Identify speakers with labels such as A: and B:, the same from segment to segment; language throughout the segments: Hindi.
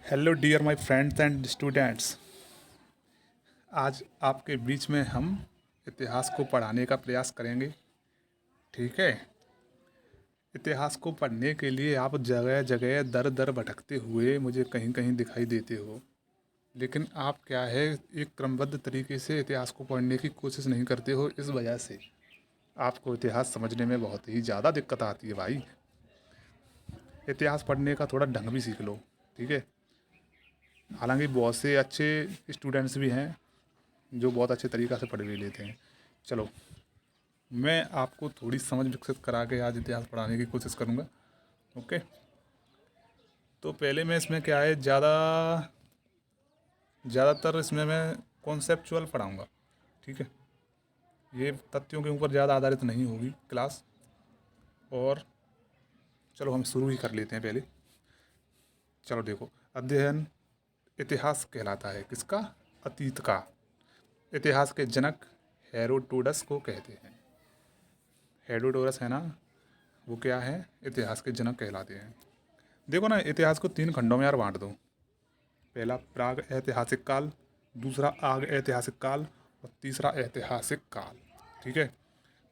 A: Hello dear my friends and students. आज आपके बीच में हम इतिहास को पढ़ाने का प्रयास करेंगे। ठीक है। इतिहास को पढ़ने के लिए आप जगह जगह दर दर भटकते हुए मुझे कहीं कहीं दिखाई देते हो, लेकिन आप क्या है, एक क्रमबद्ध तरीके से इतिहास को पढ़ने की कोशिश नहीं करते हो। इस वजह से आपको इतिहास समझने में बहुत ही ज़्यादा दिक्कत आती है भाई। इतिहास पढ़ने का थोड़ा ढंग भी सीख लो। ठीक है। हालांकि बहुत से अच्छे स्टूडेंट्स भी हैं जो बहुत अच्छे तरीक़ा से पढ़ भी लेते हैं। चलो, मैं आपको थोड़ी समझ विकसित करा के आज इतिहास पढ़ाने की कोशिश करूँगा। ओके। तो पहले मैं इसमें क्या है, ज़्यादातर इसमें मैं कॉन्सेप्चुअल पढ़ाऊँगा। ठीक है। ये तथ्यों के ऊपर ज़्यादा आधारित नहीं होगी क्लास। और चलो हम शुरू ही कर लेते हैं पहले। चलो देखो, अध्ययन इतिहास कहलाता है किसका? अतीत का। इतिहास के जनक हेरोडोटस को कहते हैं। हेरोडोटस है ना, वो क्या है? इतिहास के जनक कहलाते हैं। देखो ना, इतिहास को 3 खंडों में यार बांट दो। पहला प्राग ऐतिहासिक काल, दूसरा आग ऐतिहासिक काल और तीसरा ऐतिहासिक काल। ठीक है।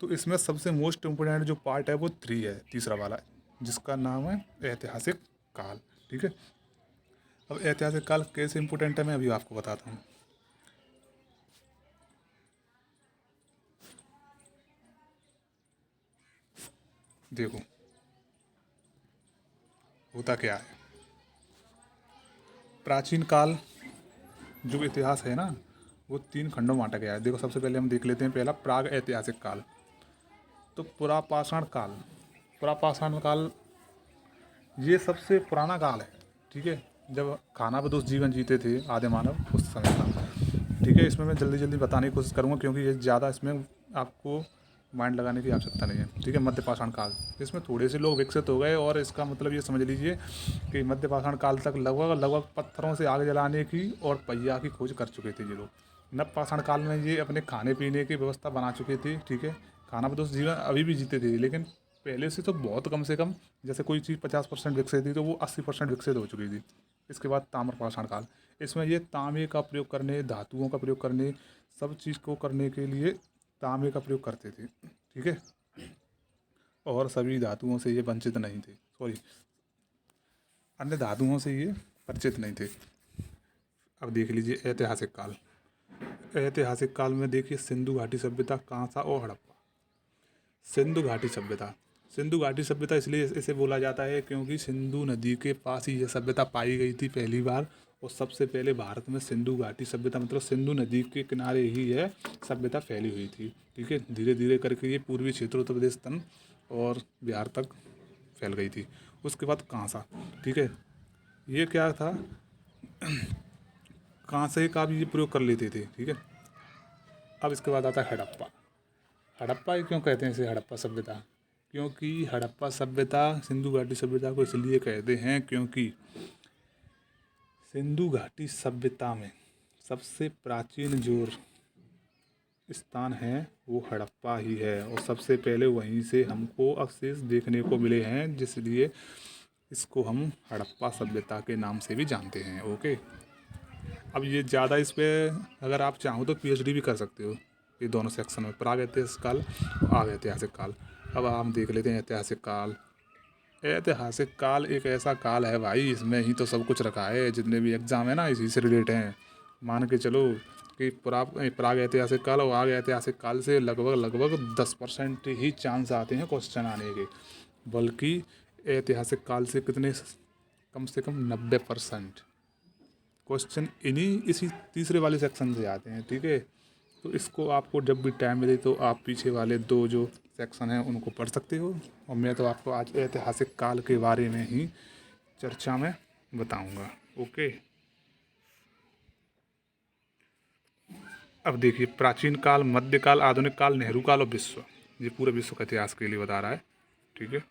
A: तो इसमें सबसे मोस्ट इम्पोर्टेंट जो पार्ट है वो 3 है, तीसरा वाला, जिसका नाम है ऐतिहासिक काल। ठीक है। अब ऐतिहासिक काल कैसे इम्पोर्टेंट है मैं अभी आपको बताता हूँ। देखो, होता क्या है, प्राचीन काल जो इतिहास है ना, वो 3 खंडों में बांटा गया है। देखो, सबसे पहले हम देख लेते हैं पहला प्राग ऐतिहासिक काल। तो पुरापाषाण काल, पुरापाषाण काल ये सबसे पुराना काल है। ठीक है। जब खानाबदोश जीवन जीते थे आदि मानव, उस समय का। ठीक है। इसमें मैं जल्दी जल्दी बताने की कोशिश करूँगा क्योंकि ये ज़्यादा इसमें आपको माइंड लगाने की आवश्यकता नहीं है। ठीक है। मध्यपाषाण काल, इसमें थोड़े से लोग विकसित हो गए और इसका मतलब ये समझ लीजिए कि मध्यपाषाण काल तक लगभग लगभग पत्थरों से आग जलाने की और पहिया की खोज कर चुके थे ये लोग। नवपाषाण काल में ये अपने खाने पीने की व्यवस्था बना चुके थे। ठीक है। खानाबदोश जीवन अभी भी जीते थे, लेकिन पहले से तो बहुत कम से कम, जैसे कोई चीज़ 50% विकसित थी तो वो 80% विकसित हो चुकी थी। इसके बाद ताम्रपाषाण काल, इसमें ये तांबे का प्रयोग करने, धातुओं का प्रयोग करने, सब चीज़ को करने के लिए तांबे का प्रयोग करते थे। ठीक है। और सभी धातुओं से ये वंचित नहीं थे, सॉरी, अन्य धातुओं से ये परिचित नहीं थे। अब देख लीजिए ऐतिहासिक काल। ऐतिहासिक काल में देखिए सिंधु घाटी सभ्यता, कांसा और हड़प्पा। सिंधु घाटी सभ्यता, सिंधु घाटी सभ्यता इसलिए इसे बोला जाता है क्योंकि सिंधु नदी के पास ही यह सभ्यता पाई गई थी पहली बार। और सबसे पहले भारत में सिंधु घाटी सभ्यता, मतलब सिंधु नदी के किनारे ही यह सभ्यता फैली हुई थी। ठीक है। धीरे धीरे करके ये पूर्वी क्षेत्र, उत्तर प्रदेश तक और बिहार तक फैल गई थी। उसके बाद कांसा। ठीक है। ये क्या था, कांसे का भी ये प्रयोग कर लेते थे। ठीक है। अब इसके बाद आता है हड़प्पा। हड़प्पा क्यों कहते हैं इसे हड़प्पा सभ्यता? क्योंकि हड़प्पा सभ्यता सिंधु घाटी सभ्यता को इसलिए कहते हैं क्योंकि सिंधु घाटी सभ्यता में सबसे प्राचीन जो स्थान है वो हड़प्पा ही है और सबसे पहले वहीं से हमको अवशेष देखने को मिले हैं, जिसलिए इसको हम हड़प्पा सभ्यता के नाम से भी जानते हैं। ओके। अब ये ज़्यादा इस पर अगर आप चाहो तो पीएचडी भी कर सकते हो ये दोनों सेक्शन में, प्राग ऐतिहासिक काल और आग ऐतिहासिक काल। अब हम देख लेते हैं ऐतिहासिक काल। ऐतिहासिक काल एक ऐसा काल है भाई, इसमें ही तो सब कुछ रखा है। जितने भी एग्ज़ाम है ना इसी से रिलेट हैं। मान के चलो कि प्राग ऐतिहासिक काल और आग ऐतिहासिक काल से लगभग लगभग 10% ही चांस आते हैं क्वेश्चन आने के, बल्कि ऐतिहासिक काल से कितने, कम से कम 90% क्वेश्चन इसी तीसरे वाले सेक्शन से आते हैं। ठीक है। तो इसको आपको जब भी टाइम मिले तो आप पीछे वाले 2 जो सेक्शन हैं उनको पढ़ सकते हो। और मैं तो आपको आज ऐतिहासिक काल के बारे में ही चर्चा में बताऊंगा। ओके। अब देखिए, प्राचीन काल, मध्यकाल, आधुनिक काल, नेहरू काल और विश्व, ये पूरे विश्व का इतिहास के लिए बता रहा है। ठीक है।